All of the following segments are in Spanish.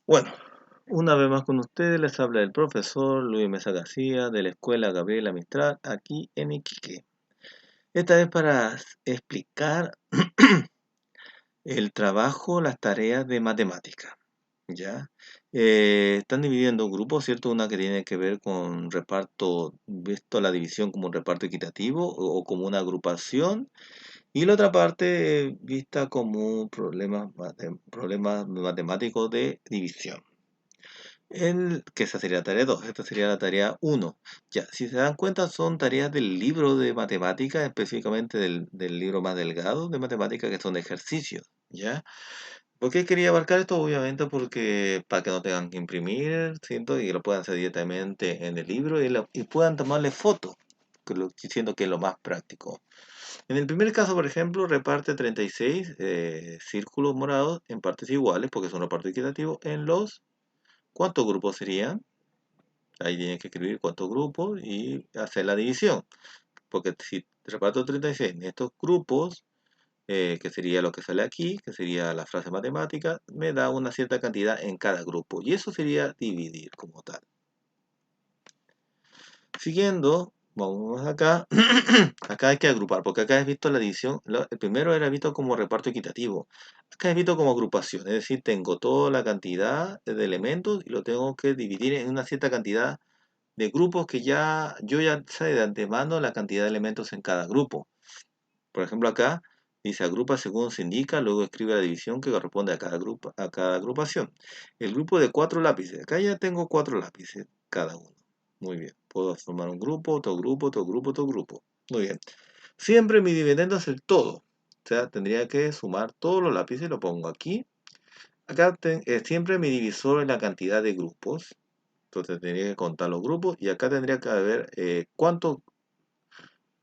Bueno, una vez más con ustedes les habla el profesor Luis Mesa García de la Escuela Gabriela Mistral aquí en Iquique. Esta vez para explicar el trabajo, las tareas de matemática, ¿ya? Están dividiendo grupos, ¿cierto? Una que tiene que ver con reparto, visto la división como un reparto equitativo o como una agrupación, y la otra parte vista como un problemas matemáticos de división. Que esa sería la tarea 2, esta sería la tarea uno. Ya, si se dan cuenta, son tareas del libro de matemáticas, específicamente del libro más delgado de matemáticas, que son ejercicios, ¿ya? ¿Por qué quería abarcar esto? Obviamente porque para que no tengan que imprimir, ¿siento? Y lo puedan hacer directamente en el libro y puedan tomarle fotos, siento que es lo más práctico. En el primer caso, por ejemplo, reparte 36 círculos morados en partes iguales, porque es un reparto equitativo, en los... ¿Cuántos grupos serían? Ahí tienes que escribir cuántos grupos y hacer la división. Porque si reparto 36 en estos grupos, que sería lo que sale aquí, que sería la frase matemática, me da una cierta cantidad en cada grupo. Y eso sería dividir como tal. Siguiendo, vamos acá. Acá hay que agrupar, porque acá he visto la división. El primero era visto como reparto equitativo. Acá he visto como agrupación. Es decir, tengo toda la cantidad de elementos y lo tengo que dividir en una cierta cantidad de grupos que yo ya sé de antemano la cantidad de elementos en cada grupo. Por ejemplo, acá dice agrupa según se indica, luego escribe la división que corresponde a cada grupo, a cada agrupación. El grupo de 4 lápices. Acá ya tengo 4 lápices cada uno. Muy bien. Puedo formar un grupo, otro grupo, otro grupo, otro grupo. Muy bien. Siempre mi dividendo es el todo. O sea, tendría que sumar todos los lápices, lo pongo aquí. Acá siempre mi divisor es la cantidad de grupos. Entonces tendría que contar los grupos y acá tendría que haber cuántos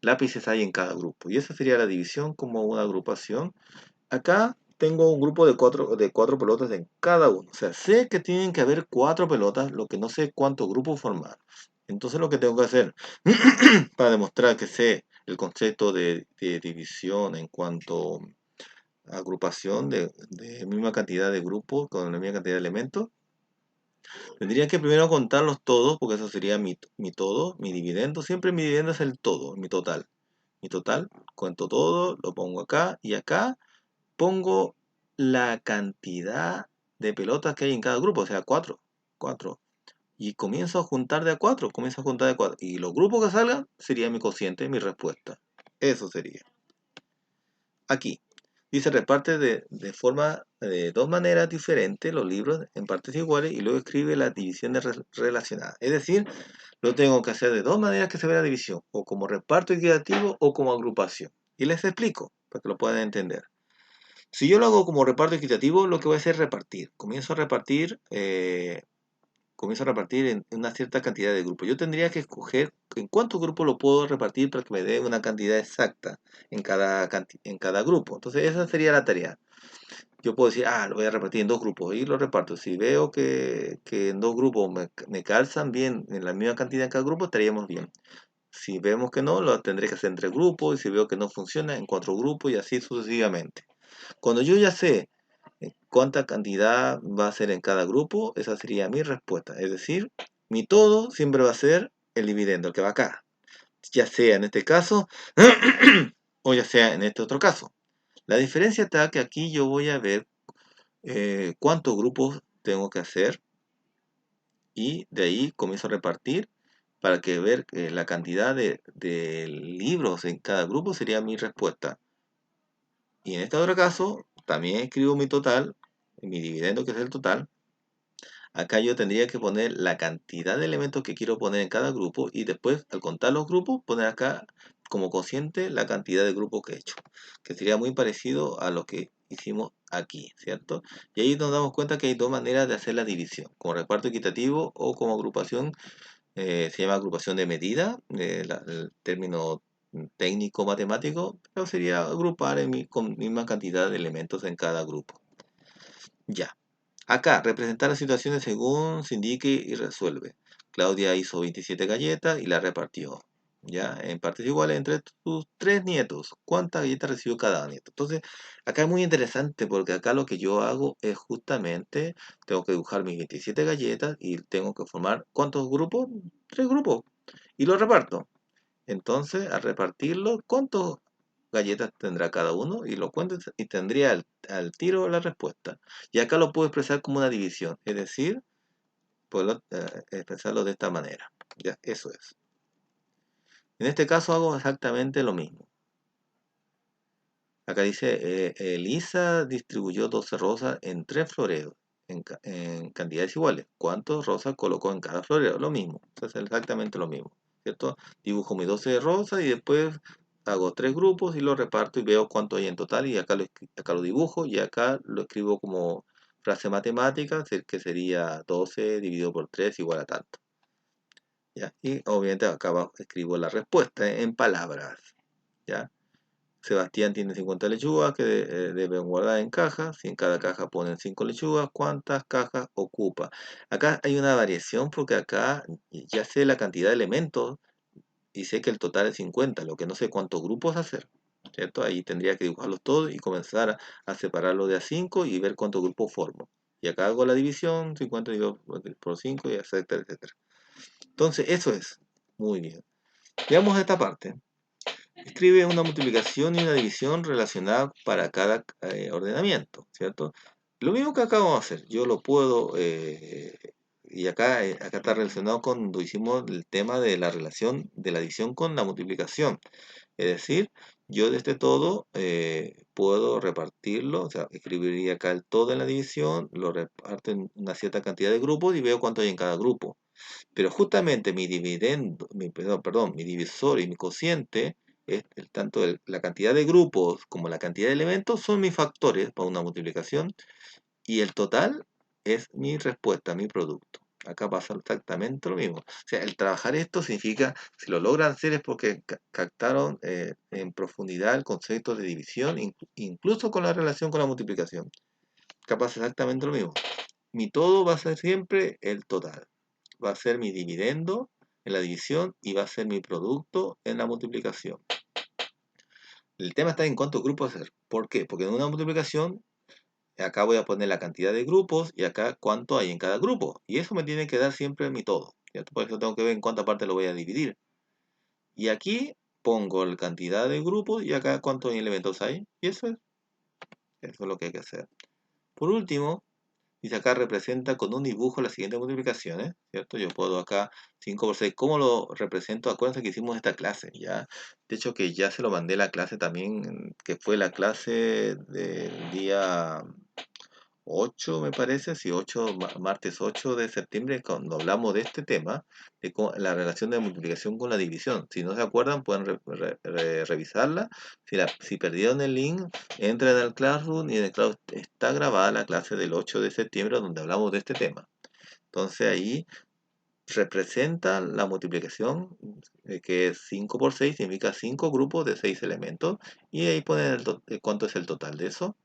lápices hay en cada grupo. Y esa sería la división como una agrupación. Acá tengo un grupo de cuatro pelotas en cada uno. O sea, sé que tienen que haber 4 pelotas, lo que no sé cuántos grupos formar. Entonces lo que tengo que hacer para demostrar que sé el concepto de división en cuanto a agrupación de misma cantidad de grupos con la misma cantidad de elementos. Tendría que primero contarlos todos, porque eso sería mi todo, mi dividendo. Siempre mi dividendo es el todo, mi total. Mi total, cuento todo, lo pongo acá y acá pongo la cantidad de pelotas que hay en cada grupo, o sea, 4. 4. Y comienzo a juntar de a 4, comienzo a juntar de a 4. Y los grupos que salgan sería mi cociente, mi respuesta. Eso sería. Aquí. Dice reparte de forma de dos maneras diferentes los libros en partes iguales y luego escribe las divisiones relacionadas. Es decir, lo tengo que hacer de dos maneras que se ve la división, o como reparto equitativo o como agrupación. Y les explico para que lo puedan entender. Si yo lo hago como reparto equitativo, lo que voy a hacer es repartir. Comienzo a repartir en una cierta cantidad de grupos. Yo tendría que escoger en cuántos grupos lo puedo repartir para que me dé una cantidad exacta en cada grupo. Entonces esa sería la tarea. Yo puedo decir, lo voy a repartir en dos grupos y lo reparto. Si veo que en dos grupos me calzan bien en la misma cantidad en cada grupo, estaríamos bien. Si vemos que no, lo tendré que hacer en 3 grupos y si veo que no funciona, en 4 grupos y así sucesivamente. Cuando yo ya sé cuánta cantidad va a ser en cada grupo, esa sería mi respuesta. Es decir, mi todo siempre va a ser el dividendo, el que va acá. Ya sea en este caso o ya sea en este otro caso. La diferencia está que aquí yo voy a ver cuántos grupos tengo que hacer y de ahí comienzo a repartir para que ver la cantidad de libros en cada grupo sería mi respuesta. Y en este otro caso, también escribo mi total, mi dividendo que es el total. Acá yo tendría que poner la cantidad de elementos que quiero poner en cada grupo y después, al contar los grupos, poner acá como cociente la cantidad de grupos que he hecho, que sería muy parecido a lo que hicimos aquí, ¿cierto? Y ahí nos damos cuenta que hay dos maneras de hacer la división, como reparto equitativo o como agrupación, se llama agrupación de medida, el término técnico matemático, pero sería agrupar con misma cantidad de elementos en cada grupo. Ya. Acá, representar las situaciones según se indique y resuelve. Claudia hizo 27 galletas y las repartió. ¿ya? En partes iguales entre tus tres nietos. ¿Cuántas galletas recibió cada nieto? Entonces, acá es muy interesante porque acá lo que yo hago es justamente, tengo que dibujar mis 27 galletas y tengo que formar, ¿cuántos grupos? Tres grupos. Y los reparto. Entonces, al repartirlo, ¿cuántas galletas tendrá cada uno? Y lo cuento y tendría al tiro la respuesta. Y acá lo puedo expresar como una división, es decir, puedo expresarlo de esta manera. Ya, eso es. En este caso hago exactamente lo mismo. Acá dice, Elisa distribuyó 12 rosas en tres floreos, en cantidades iguales. ¿Cuántos rosas colocó en cada floreo? Lo mismo, es exactamente lo mismo, ¿cierto? Dibujo mis 12 rosas y después hago tres grupos y lo reparto y veo cuánto hay en total y acá lo dibujo y acá lo escribo como frase matemática, que sería 12 dividido por 3 igual a tanto. ¿Ya? Y obviamente acá abajo escribo la respuesta en palabras. ¿Ya? Sebastián tiene 50 lechugas que deben guardar en cajas. Si en cada caja ponen 5 lechugas, ¿cuántas cajas ocupa? Acá hay una variación porque acá ya sé la cantidad de elementos y sé que el total es 50, lo que no sé cuántos grupos hacer. ¿Cierto? Ahí tendría que dibujarlos todos y comenzar a separarlo de a 5 y ver cuántos grupos formo. Y acá hago la división, 50 dividido por 5 y etcétera, etcétera. Entonces, eso es. Muy bien. Veamos esta parte. Escribe una multiplicación y una división relacionada para cada ordenamiento, ¿cierto? Lo mismo que acá vamos a hacer, yo lo puedo, y acá está relacionado con cuando hicimos el tema de la relación de la división con la multiplicación. Es decir, yo de este todo puedo repartirlo, o sea, escribiría acá el todo en la división, lo reparto en una cierta cantidad de grupos y veo cuánto hay en cada grupo. Pero justamente mi dividendo, perdón, mi divisor y mi cociente, tanto la cantidad de grupos como la cantidad de elementos son mis factores para una multiplicación y el total es mi respuesta, mi producto. Acá pasa exactamente lo mismo. O sea, el trabajar esto significa, si lo logran hacer es porque captaron en profundidad el concepto de división, incluso con la relación con la multiplicación. Acá pasa exactamente lo mismo. Mi todo va a ser siempre el total. Va a ser mi dividendo en la división y va a ser mi producto en la multiplicación. El tema está en cuántos grupos hacer. ¿Por qué? Porque en una multiplicación, acá voy a poner la cantidad de grupos y acá cuánto hay en cada grupo. Y eso me tiene que dar siempre mi todo. ¿Cierto? Por eso tengo que ver en cuánta parte lo voy a dividir. Y aquí pongo la cantidad de grupos y acá cuántos elementos hay. Y eso es lo que hay que hacer. Por último, dice acá representa con un dibujo las siguientes multiplicaciones, ¿cierto? Yo puedo acá 5 por 6. ¿Cómo lo represento? Acuérdense que hicimos esta clase, ¿ya? De hecho que ya se lo mandé la clase también, que fue la clase del día 8 me parece, sí, martes 8 de septiembre, cuando hablamos de este tema, de la relación de multiplicación con la división. Si no se acuerdan, pueden revisarla. Si perdieron el link, entren al Classroom y en el Classroom está grabada la clase del 8 de septiembre donde hablamos de este tema. Entonces ahí representa la multiplicación, que es 5 por 6, significa 5 grupos de 6 elementos, y ahí ponen cuánto es el total de eso.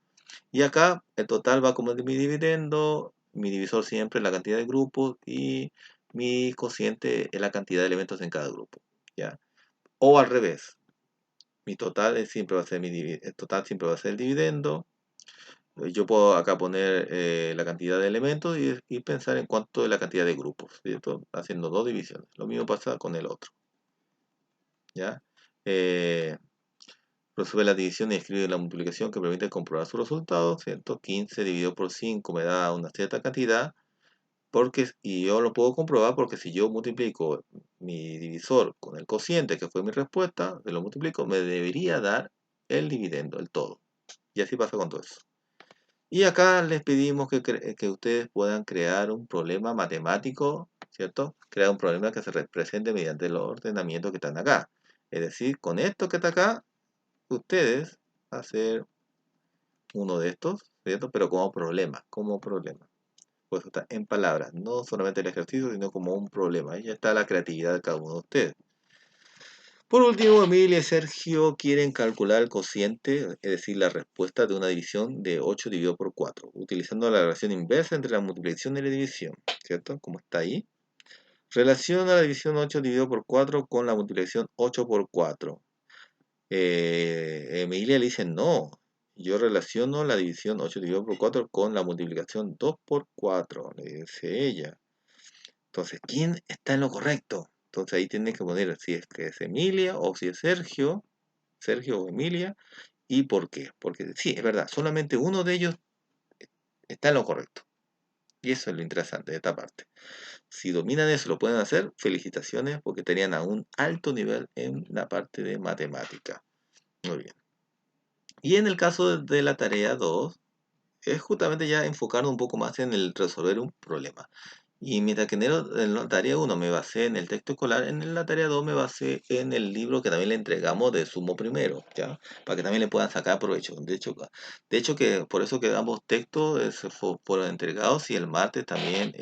Y acá el total va como de mi dividendo, mi divisor siempre es la cantidad de grupos y mi cociente es la cantidad de elementos en cada grupo, ¿ya? O al revés, mi total siempre va a ser el total siempre va a ser el dividendo. Yo puedo acá poner la cantidad de elementos y pensar en cuánto es la cantidad de grupos, ¿cierto? Haciendo dos divisiones. Lo mismo pasa con el otro, ¿ya? Eh, Resuelve la división y escribe la multiplicación que permite comprobar su resultado, ¿cierto? 15 dividido por 5 me da una cierta cantidad, y yo lo puedo comprobar porque si yo multiplico mi divisor con el cociente, que fue mi respuesta, se lo multiplico, me debería dar el dividendo, el todo. Y así pasa con todo eso. Y acá les pedimos que ustedes puedan crear un problema matemático, ¿cierto? Crear un problema que se represente mediante los ordenamientos que están acá. Es decir, con esto que está acá, ustedes hacer uno de estos, ¿cierto? Pero como problema, como problema. Pues está en palabras, no solamente el ejercicio, sino como un problema. Ahí está la creatividad de cada uno de ustedes. Por último, Emilia y Sergio quieren calcular el cociente, es decir, la respuesta de una división de 8 dividido por 4, utilizando la relación inversa entre la multiplicación y la división, ¿cierto? Como está ahí. Relaciona la división 8 dividido por 4 con la multiplicación 8 por 4. Emilia le dice, no, yo relaciono la división 8 dividido por 4 con la multiplicación 2 por 4, le dice ella. Entonces, ¿quién está en lo correcto? Entonces ahí tienes que poner si es que es Emilia o si es Sergio, Sergio o Emilia, y por qué. Porque sí, es verdad, solamente uno de ellos está en lo correcto. Y eso es lo interesante de esta parte. Si dominan eso, lo pueden hacer, felicitaciones porque tenían a un alto nivel en la parte de matemática. Muy bien. Y en el caso de la tarea 2, es justamente ya enfocarnos un poco más en el resolver un problema. Y mientras que en la tarea 1 me basé en el texto escolar, en la tarea 2 me basé en el libro que también le entregamos de Sumo Primero, ¿ya? Para que también le puedan sacar provecho. De hecho que por eso que ambos textos fueron entregados y el martes también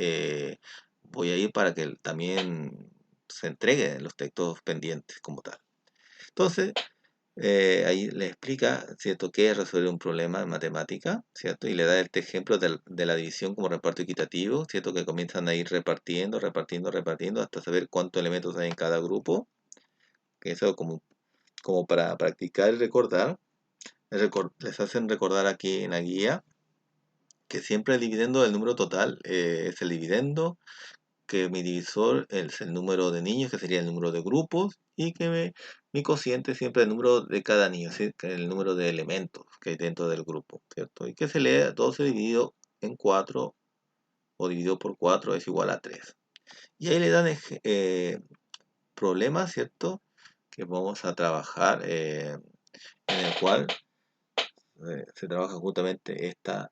voy a ir para que también se entreguen los textos pendientes como tal. Entonces, ahí le explica, ¿cierto?, qué es resolver un problema en matemática, ¿cierto? Y le da este ejemplo de la división como reparto equitativo, ¿cierto? Que comienzan a ir repartiendo, repartiendo, repartiendo hasta saber cuántos elementos hay en cada grupo. Que eso como para practicar y recordar. Les hacen recordar aquí en la guía que siempre el dividendo del número total es el dividendo, que mi divisor es el número de niños, que sería el número de grupos, y que mi cociente siempre es el número de cada niño, ¿sí? Que es el número de elementos que hay dentro del grupo, ¿cierto? Y que se lee 12 dividido en 4 o dividido por 4 es igual a 3. Y ahí le dan problemas, ¿cierto? Que vamos a trabajar, en el cual se trabaja justamente esta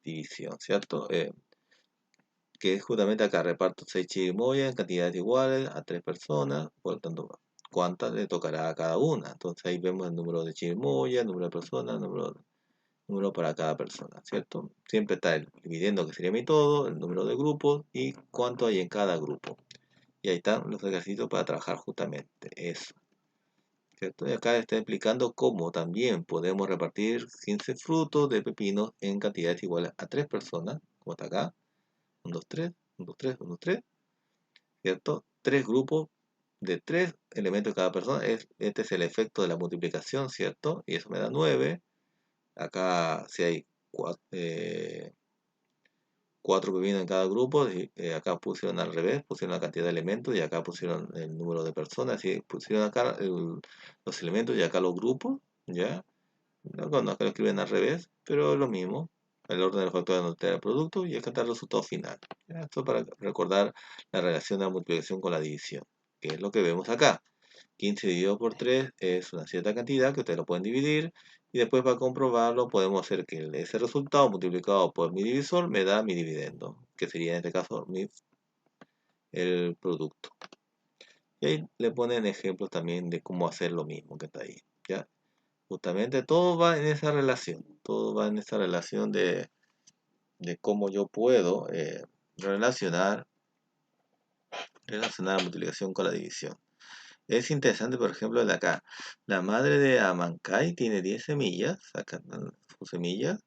división, ¿cierto? Que es justamente acá, reparto 6 chirimoyas en cantidades iguales a 3 personas, por lo tanto, ¿cuántas le tocará a cada una? Entonces ahí vemos el número de chirimoyas, el número de personas, número para cada persona, ¿cierto? Siempre está el dividendo, que sería mi todo, el número de grupos y cuánto hay en cada grupo. Y ahí están los ejercicios para trabajar justamente eso, ¿cierto? Y acá está explicando cómo también podemos repartir 15 frutos de pepinos en cantidades iguales a 3 personas, como está acá. 1, 2, 3, 1, 2, 3, 1, 2, 3, ¿cierto? Tres grupos de 3 elementos de cada persona. Este es el efecto de la multiplicación, ¿cierto? Y eso me da 9. Acá si hay 4 pepinos en cada grupo, acá pusieron al revés, pusieron la cantidad de elementos y acá pusieron el número de personas, así pusieron acá los elementos y acá los grupos, ¿ya? No, acá lo escriben al revés, pero es lo mismo. El orden de los factores donde está el producto y acá está el resultado final. ¿Ya? Esto para recordar la relación de la multiplicación con la división, que es lo que vemos acá. 15 dividido por 3 es una cierta cantidad que ustedes lo pueden dividir y después para comprobarlo podemos hacer que ese resultado multiplicado por mi divisor me da mi dividendo, que sería en este caso el producto. Y ahí le ponen ejemplos también de cómo hacer lo mismo que está ahí. ¿Ya? Justamente todo va en esa relación, todo va en esa relación de cómo yo puedo relacionar la multiplicación con la división. Es interesante, por ejemplo, de acá. La madre de Amancay tiene 10 semillas, acá están sus semillas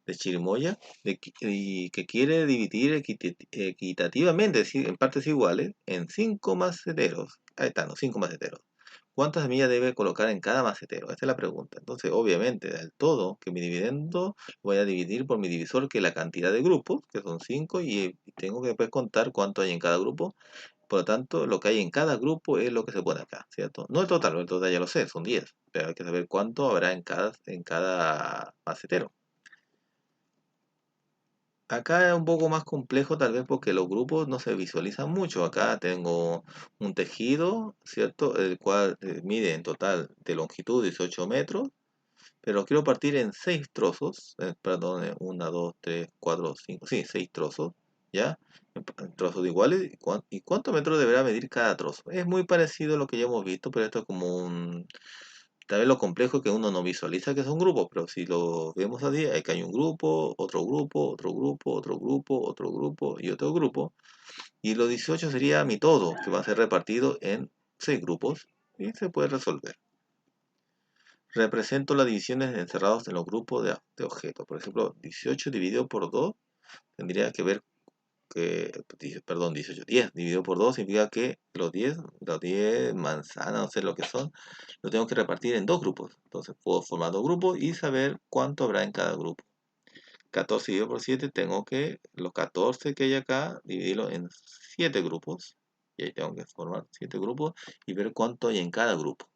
de chirimoya, y que quiere dividir equitativamente, es decir, en partes iguales, en 5 maceteros. Ahí están los 5 maceteros. ¿Cuántas semillas debe colocar en cada macetero? Esta es la pregunta. Entonces, obviamente, del todo, que mi dividendo voy a dividir por mi divisor, que es la cantidad de grupos, que son 5, y tengo que después contar cuánto hay en cada grupo. Por lo tanto, lo que hay en cada grupo es lo que se pone acá, ¿cierto? No el total ya lo sé, son 10, pero hay que saber cuánto habrá en cada macetero. Acá es un poco más complejo tal vez porque los grupos no se visualizan mucho. Acá tengo un tejido, ¿cierto? El cual mide en total de longitud 18 metros, pero quiero partir en 6 trozos, perdón, 1, 2, 3, 4, 5, sí, 6 trozos, ¿ya? En trozos iguales. ¿Y cuántos metros deberá medir cada trozo? Es muy parecido a lo que ya hemos visto, pero esto es como tal vez lo complejo es que uno no visualiza que son grupos, pero si lo vemos así, hay que hay un grupo, otro grupo, otro grupo, otro grupo, otro grupo y otro grupo. Y los 18 sería mi todo, que va a ser repartido en 6 grupos y se puede resolver. Represento las divisiones encerradas en los grupos de objetos. Por ejemplo, 18 dividido por 2 tendría que ver perdón, 18, 10 dividido por 2 significa que los 10 manzanas, no sé lo que son, lo tengo que repartir en dos grupos. Entonces puedo formar dos grupos y saber cuánto habrá en cada grupo. 14 dividido por 7, tengo que los 14 que hay acá, dividirlo en 7 grupos. Y ahí tengo que formar 7 grupos y ver cuánto hay en cada grupo.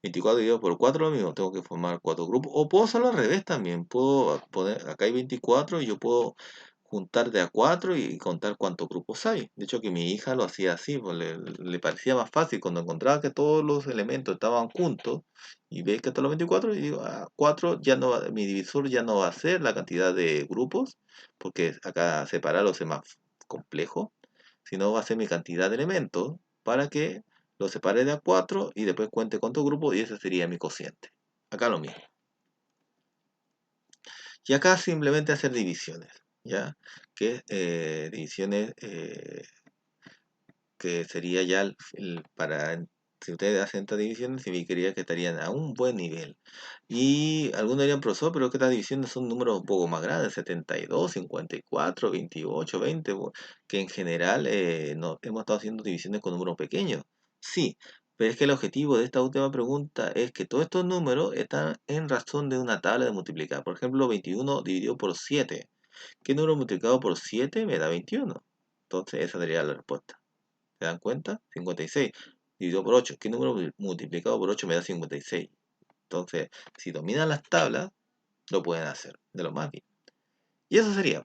24 dividido por 4 lo mismo, tengo que formar 4 grupos. O puedo hacerlo al revés también. Puedo poner, acá hay 24 y yo puedo juntar de a 4 y contar cuántos grupos hay. De hecho, que mi hija lo hacía así, pues le parecía más fácil cuando encontraba que todos los elementos estaban juntos y ve que están los 24 y digo, 4 ya no va, mi divisor ya no va a ser la cantidad de grupos, porque acá separarlos es más complejo, sino va a ser mi cantidad de elementos para que lo separe de a 4 y después cuente cuántos grupos y ese sería mi cociente. Acá lo mismo. Y acá simplemente hacer divisiones, ¿ya? Que divisiones que sería ya si ustedes hacen estas divisiones, significaría que estarían a un buen nivel. Y algunos dirían, profesor, pero que estas divisiones son números un poco más grandes, 72, 54, 28, 20, que en general no, hemos estado haciendo divisiones con números pequeños. Sí, pero es que el objetivo de esta última pregunta es que todos estos números están en razón de una tabla de multiplicar. Por ejemplo, 21 dividido por 7. ¿Qué número multiplicado por 7 me da 21? Entonces esa sería la respuesta. ¿Se dan cuenta? 56 dividido por 8. ¿Qué número multiplicado por 8 me da 56? Entonces, si dominan las tablas, lo pueden hacer de lo más bien. Y eso sería.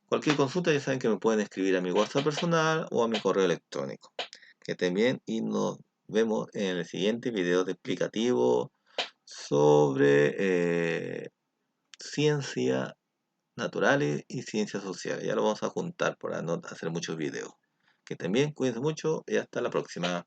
Cualquier consulta ya saben que me pueden escribir a mi WhatsApp personal o a mi correo electrónico. Que estén bien y nos vemos en el siguiente video de explicativo sobre ciencia naturales y ciencias sociales. Ya lo vamos a juntar para no hacer muchos videos. Que estén bien, cuídense mucho y hasta la próxima.